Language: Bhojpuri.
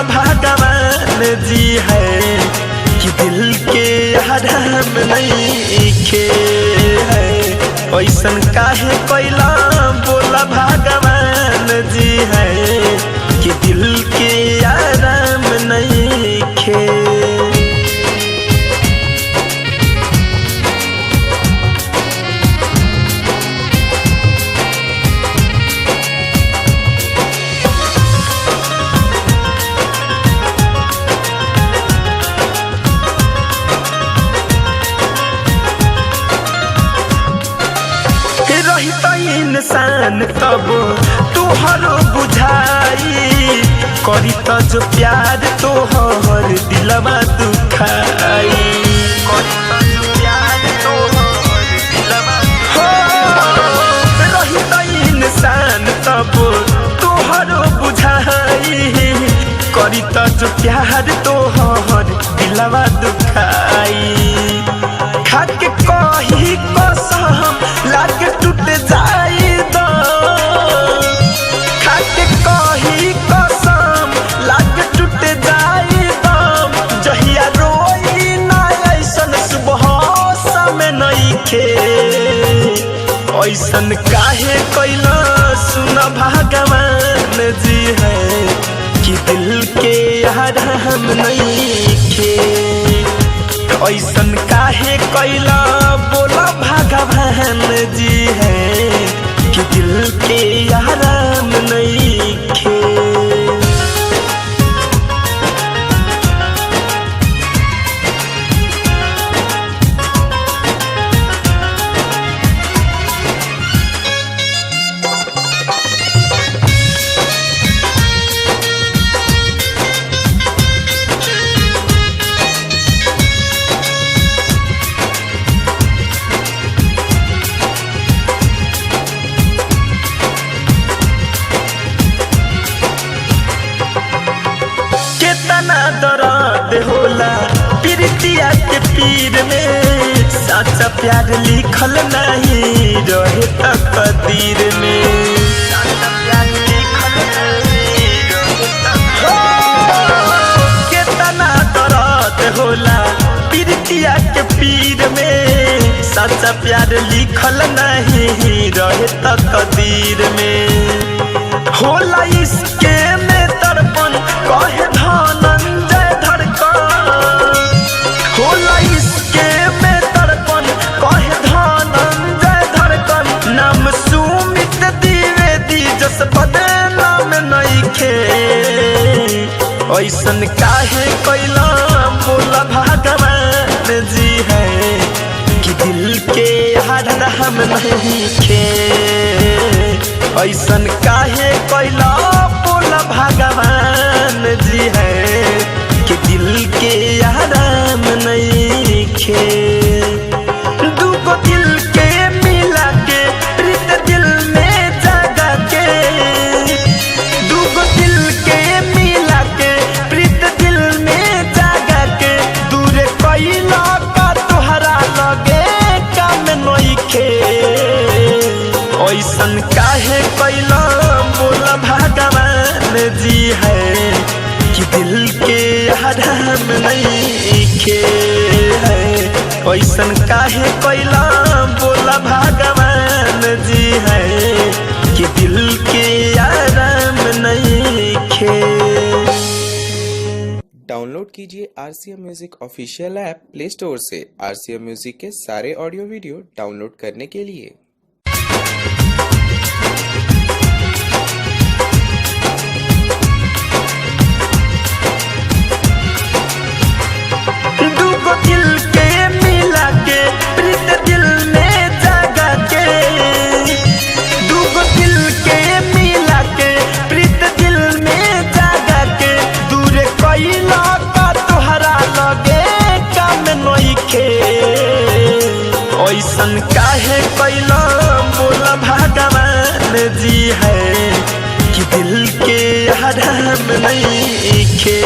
भगवान जी है कि दिल के आराम नहीं खे है। ऐसन काहे कैला बोला भगवान जी है कि दिल के आराम नहीं खे। इंसान तब तुहरो बुझाई करी त जो प्यार तोहर दिलवा दुखाई। करी त जो प्यार तोहर दिलवा रही त इंसान तब तुहरो बुझाई करी त जो प्यार तोहर दिलवा दुखाई। खाके कही कसम लागे टूट जाई दो, खाके कही कसम लागे टूट जाई दो। जहिया रोई ना ऐसन सुबह समय नइखे ऐसन काहे कैला सुन भगवान जी है कि दिल के आराम नइखे। ऐसन काहे कैला बोला भगवान जी है कि दिल के आराम नइखे। कितना दर्द होला प्रीतिया के पीर में, सच्चा प्यार लिखल नहीं रहे तकदीर में। सच्चा प्यार लिखल नहीं रहे कितना दर्द होला प्रीतिया के पीर में, सच्चा प्यार लिखल नहीं रहे तकदीर में। होला इसके में तड़पन कहे धनंजय धड़कन, होला इसके में तड़पन कहे धनंजय धड़कन। नाम सुमित द्विवेदी जस बदनाम नइखे ऐसन काहे कैला बोला भगवान जी है कि दिल के आराम नइखे। ऐसन काहे कैला बोला भगवान जी है कि दिल के आराम नइखे। दूगो दिल के मिला के प्रीत दिल में जगा के, दूगो दिल के मिला के प्रीत दिल में जगा के, दूर कैला का तोहरा लगे काम नइखे। ऐसन काहे कैला बोला भगवान जी है कि दिल के आराम नइखे है। ऐसन काहे कैला बोला भगवान जी है कि दिल के आराम नइखे। डाउनलोड कीजिए RCM music official app play store से RCM म्यूजिक के सारे ऑडियो वीडियो डाउनलोड करने के लिए। दूगो दिल के मिला के प्रीत दिल में जगा के, दूगो दिल के मिला के प्रीत दिल में जगा के, दूर कैला का तोहरा लगे काम नइखे। ऐसन काहे कैला बोला भगवान जी है कि दिल के आराम नइखे।